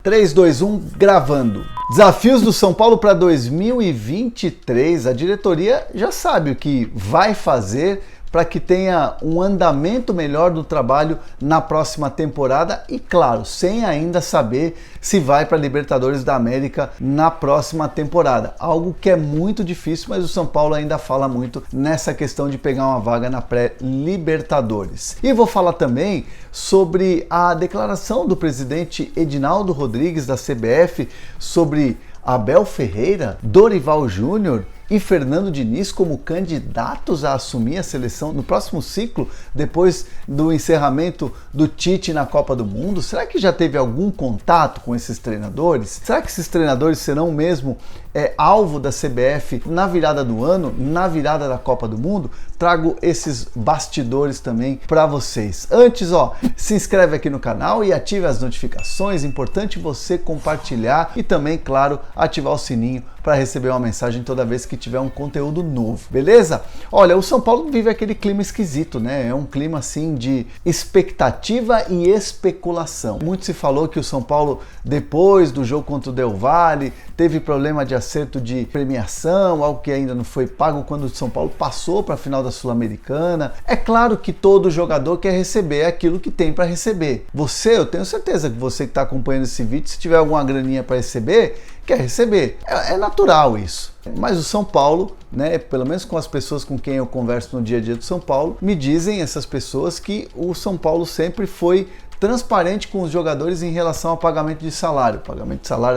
3, 2, 1, gravando. Desafios do São Paulo para 2023. A diretoria já sabe o que vai fazer para que tenha um andamento melhor do trabalho na próxima temporada e, claro, sem ainda saber se vai para a Libertadores da América na próxima temporada. Algo que é muito difícil, mas o São Paulo ainda fala muito nessa questão de pegar uma vaga na pré-Libertadores. E vou falar também sobre a declaração do presidente Edinaldo Rodrigues da CBF sobre Abel Ferreira, Dorival Júnior e Fernando Diniz como candidatos a assumir a seleção no próximo ciclo, depois do encerramento do Tite na Copa do Mundo. Será que já teve algum contato com esses treinadores? Será que esses treinadores serão mesmo alvo da CBF na virada do ano, na virada da Copa do Mundo? Trago esses bastidores também para vocês. Antes, se inscreve aqui no canal e ative as notificações. Importante você compartilhar e também, claro, ativar o sininho para receber uma mensagem toda vez que tiver um conteúdo novo, beleza? Olha, o São Paulo vive aquele clima esquisito, né? É um clima assim de expectativa e especulação. Muito se falou que o São Paulo, depois do jogo contra o Del Valle, teve problema de acerto de premiação, algo que ainda não foi pago quando o São Paulo passou para a final da Sul-Americana. É claro que todo jogador quer receber aquilo que tem para receber. Eu tenho certeza que você que está acompanhando esse vídeo, se tiver alguma graninha para receber, quer receber. É natural isso. Mas o São Paulo, né, pelo menos com as pessoas com quem eu converso no dia a dia do São Paulo, me dizem essas pessoas que o São Paulo sempre foi transparente com os jogadores em relação ao pagamento de salário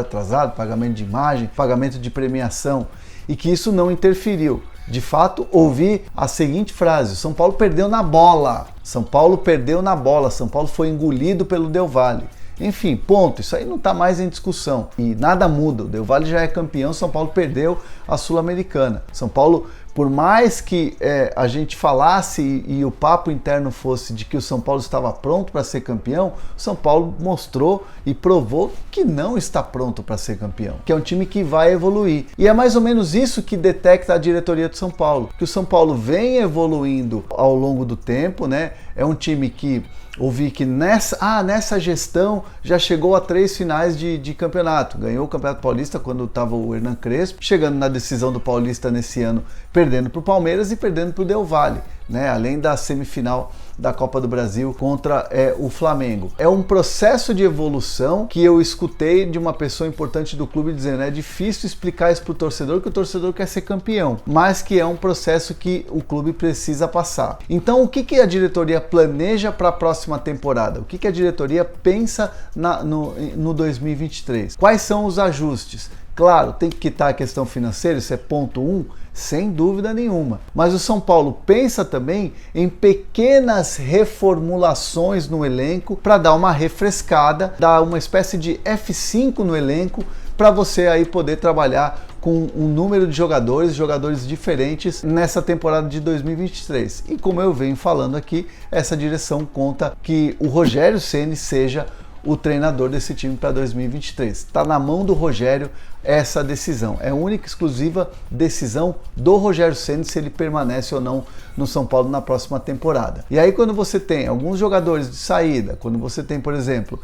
atrasado, pagamento de imagem, pagamento de premiação, e que isso não interferiu. De fato, ouvi a seguinte frase: São Paulo perdeu na bola, São Paulo perdeu na bola, São Paulo foi engolido pelo Del Valle. Enfim, ponto, isso aí não está mais em discussão e nada muda. O Del Valle já é campeão, São Paulo perdeu a Sul-Americana. São Paulo, por mais que a gente falasse e o papo interno fosse de que o São Paulo estava pronto para ser campeão, o São Paulo mostrou e provou que não está pronto para ser campeão, que é um time que vai evoluir. E é mais ou menos isso que detecta a diretoria do São Paulo, que o São Paulo vem evoluindo ao longo do tempo, né? É um time que ouvi que nessa gestão já chegou a 3 finais de campeonato. Ganhou o Campeonato Paulista quando estava o Hernan Crespo, chegando na decisão do Paulista nesse ano, perdendo para o Palmeiras e perdendo para o Del Valle, né? Além da semifinal da Copa do Brasil contra o Flamengo. É um processo de evolução que eu escutei de uma pessoa importante do clube dizendo: é difícil explicar isso para o torcedor, que o torcedor quer ser campeão, mas que é um processo que o clube precisa passar. Então, o que a diretoria planeja para a próxima temporada? O que a diretoria pensa no 2023? Quais são os ajustes? Claro, tem que quitar a questão financeira, isso é ponto 1, sem dúvida nenhuma. Mas o São Paulo pensa também em pequenas reformulações no elenco para dar uma refrescada, dar uma espécie de F5 no elenco para você aí poder trabalhar com um número de jogadores diferentes nessa temporada de 2023. E como eu venho falando aqui, essa direção conta que o Rogério Ceni seja o treinador desse time para 2023. Está na mão do Rogério essa decisão. É a única e exclusiva decisão do Rogério Ceni se ele permanece ou não no São Paulo na próxima temporada. E aí, quando você tem alguns jogadores de saída, quando você tem, por exemplo,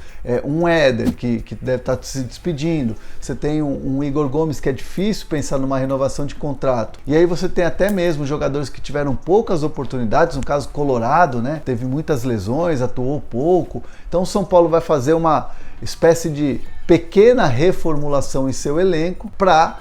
um Éder que deve estar se despedindo, você tem um Igor Gomes que é difícil pensar numa renovação de contrato, e aí você tem até mesmo jogadores que tiveram poucas oportunidades, no caso Colorado, né? Teve muitas lesões, atuou pouco. Então o São Paulo vai fazer uma espécie de pequena reformulação em seu elenco para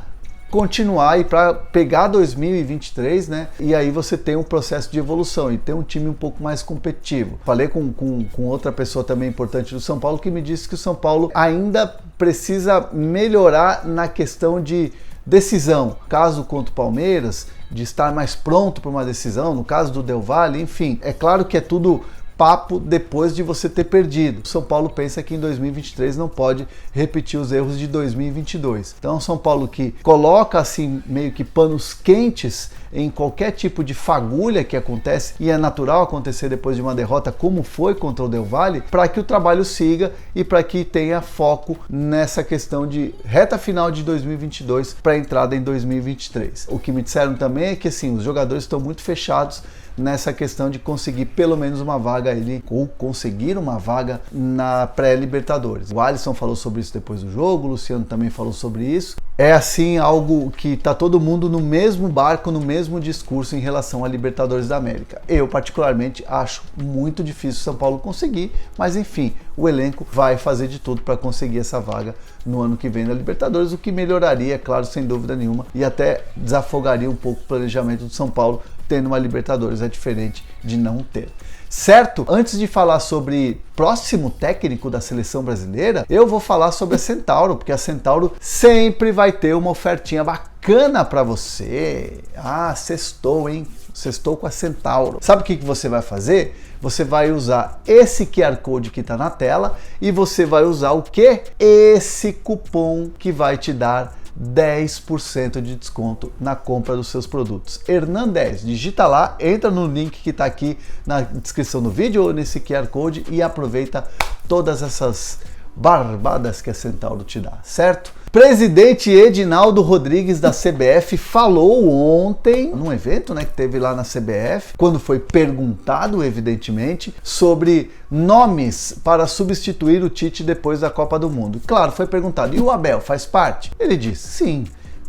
continuar e para pegar 2023, né? E aí você tem um processo de evolução e tem um time um pouco mais competitivo. Falei com outra pessoa também importante do São Paulo que me disse que o São Paulo ainda precisa melhorar na questão de decisão. Caso contra o Palmeiras, de estar mais pronto para uma decisão, no caso do Del Valle, enfim. É claro que é tudo papo depois de você ter perdido. O São Paulo pensa que em 2023 não pode repetir os erros de 2022. Então, São Paulo que coloca assim meio que panos quentes em qualquer tipo de fagulha que acontece, e é natural acontecer depois de uma derrota, como foi contra o Del Valle, para que o trabalho siga e para que tenha foco nessa questão de reta final de 2022 para a entrada em 2023. O que me disseram também é que assim, os jogadores estão muito fechados nessa questão de conseguir pelo menos uma vaga ou conseguir uma vaga na pré-Libertadores. O Alisson falou sobre isso depois do jogo, o Luciano também falou sobre isso. É assim algo que está todo mundo no mesmo barco, no mesmo discurso em relação a Libertadores da América. Eu particularmente acho muito difícil o São Paulo conseguir, mas enfim, o elenco vai fazer de tudo para conseguir essa vaga no ano que vem na Libertadores, o que melhoraria, claro, sem dúvida nenhuma, e até desafogaria um pouco o planejamento do São Paulo. Tendo uma Libertadores é diferente de não ter. Certo? Antes de falar sobre próximo técnico da seleção brasileira, eu vou falar sobre a Centauro, porque a Centauro sempre vai ter uma ofertinha bacana para você. Ah, sextou, hein? Sextou com a Centauro. Sabe o que você vai fazer? Você vai usar esse QR Code que está na tela e você vai usar o quê? Esse cupom que vai te dar 10% de desconto na compra dos seus produtos. Hernan10, digita lá, entra no link que está aqui na descrição do vídeo ou nesse QR Code e aproveita todas essas barbadas que a Centauro te dá, certo? Presidente Edinaldo Rodrigues da CBF falou ontem, num evento que teve lá na CBF, quando foi perguntado, evidentemente, sobre nomes para substituir o Tite depois da Copa do Mundo. Claro, foi perguntado, e o Abel faz parte? Ele disse, sim.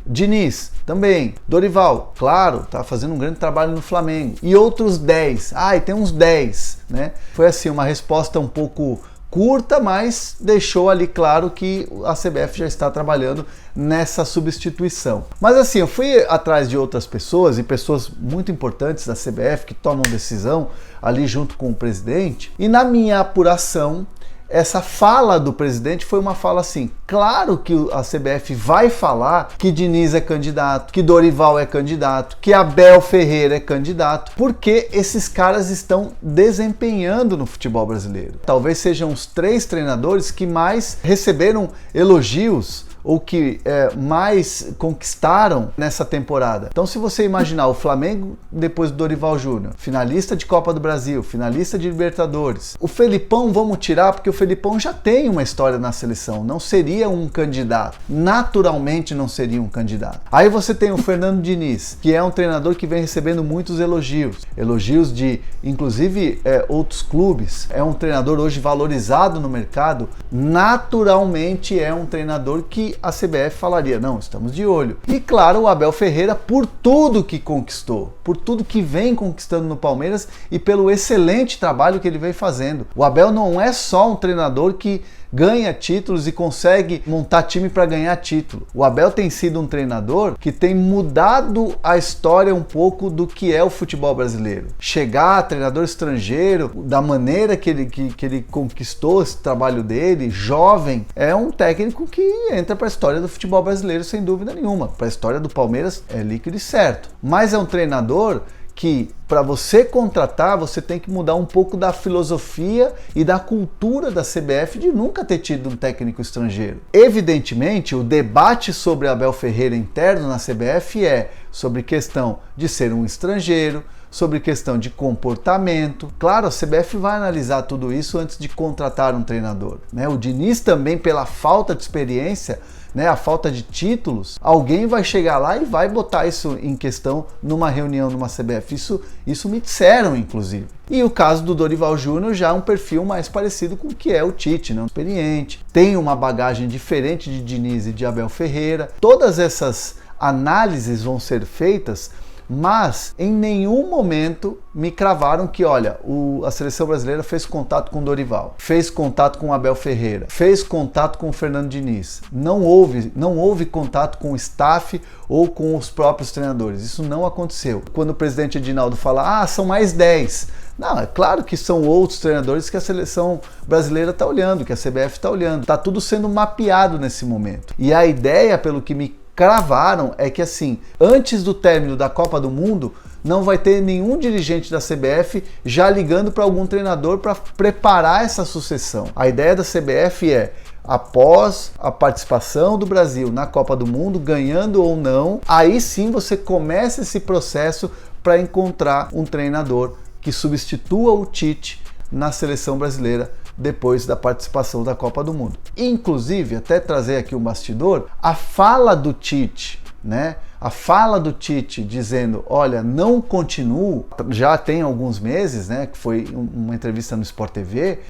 Diniz, também. Dorival, claro, tá fazendo um grande trabalho no Flamengo. E outros 10. E tem uns 10, né? Foi assim, uma resposta um pouco curta, mas deixou ali claro que a CBF já está trabalhando nessa substituição. Mas assim, eu fui atrás de outras pessoas e pessoas muito importantes da CBF que tomam decisão ali junto com o presidente, e na minha apuração, essa fala do presidente foi uma fala assim, claro que a CBF vai falar que Diniz é candidato, que Dorival é candidato, que Abel Ferreira é candidato, porque esses caras estão desempenhando no futebol brasileiro. Talvez sejam os 3 treinadores que mais receberam elogios ou que mais conquistaram nessa temporada. Então, se você imaginar o Flamengo depois do Dorival Júnior, finalista de Copa do Brasil, finalista de Libertadores, o Felipão vamos tirar porque o Felipão já tem uma história na seleção, não seria um candidato, naturalmente não seria um candidato. Aí você tem o Fernando Diniz, que é um treinador que vem recebendo muitos elogios de inclusive outros clubes, é um treinador hoje valorizado no mercado, naturalmente é um treinador que a CBF falaria, não, estamos de olho. E claro, o Abel Ferreira, por tudo que conquistou, por tudo que vem conquistando no Palmeiras e pelo excelente trabalho que ele vem fazendo. O Abel não é só um treinador que ganha títulos e consegue montar time para ganhar título. O Abel tem sido um treinador que tem mudado a história um pouco do que é o futebol brasileiro. Chegar, treinador estrangeiro, da maneira que ele conquistou esse trabalho dele, jovem, é um técnico que entra para a história do futebol brasileiro sem dúvida nenhuma. Para a história do Palmeiras é líquido e certo. Mas é um treinador que para você contratar, você tem que mudar um pouco da filosofia e da cultura da CBF de nunca ter tido um técnico estrangeiro. Evidentemente, o debate sobre Abel Ferreira interno na CBF é sobre questão de ser um estrangeiro, sobre questão de comportamento. Claro, a CBF vai analisar tudo isso antes de contratar um treinador, né? O Diniz também, pela falta de experiência, a falta de títulos, alguém vai chegar lá e vai botar isso em questão numa reunião, numa CBF. Isso me disseram, inclusive. E o caso do Dorival Júnior já é um perfil mais parecido com o que é o Tite, experiente, tem uma bagagem diferente de Diniz e de Abel Ferreira. Todas essas análises vão ser feitas, mas em nenhum momento me cravaram que, olha, a seleção brasileira fez contato com o Dorival, fez contato com o Abel Ferreira, fez contato com o Fernando Diniz. Não houve contato com o staff ou com os próprios treinadores. Isso não aconteceu. Quando o presidente Edinaldo fala, são mais 10. Não, é claro que são outros treinadores que a seleção brasileira está olhando, que a CBF está olhando. Está tudo sendo mapeado nesse momento. E a ideia, pelo que me cravaram, é que assim, antes do término da Copa do Mundo, não vai ter nenhum dirigente da CBF já ligando para algum treinador para preparar essa sucessão. A ideia da CBF é, após a participação do Brasil na Copa do Mundo, ganhando ou não, aí sim você começa esse processo para encontrar um treinador que substitua o Tite na seleção brasileira depois da participação da Copa do Mundo. Inclusive, até trazer aqui um bastidor, a fala do Tite né? A fala do Tite dizendo, olha, não continuo, já tem alguns meses, né? Que foi uma entrevista no Sport TV,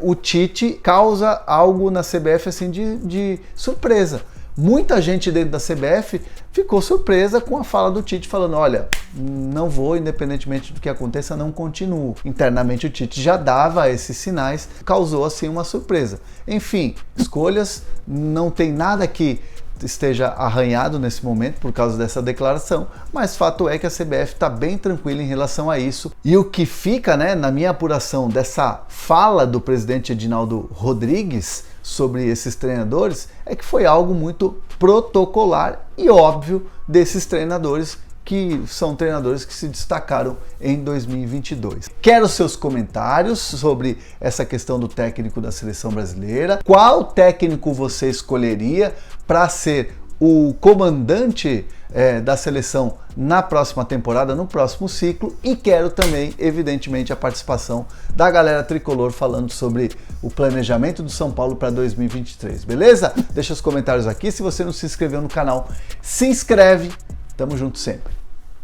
o Tite causa algo na CBF assim de surpresa. Muita gente dentro da CBF ficou surpresa com a fala do Tite falando, olha, não vou, independentemente do que aconteça, não continuo. Internamente o Tite já dava esses sinais, causou assim uma surpresa. Enfim, escolhas, não tem nada que esteja arranhado nesse momento por causa dessa declaração, mas fato é que a CBF está bem tranquila em relação a isso. E o que fica, né, na minha apuração dessa fala do presidente Edinaldo Rodrigues sobre esses treinadores é que foi algo muito protocolar e óbvio desses treinadores que são treinadores que se destacaram em 2022. Quero seus comentários sobre essa questão do técnico da seleção brasileira. Qual técnico você escolheria para ser o comandante da seleção na próxima temporada, no próximo ciclo? E quero também, evidentemente, a participação da galera tricolor falando sobre o planejamento do São Paulo para 2023, beleza? Deixa os comentários aqui. Se você não se inscreveu no canal, se inscreve. Tamo junto sempre.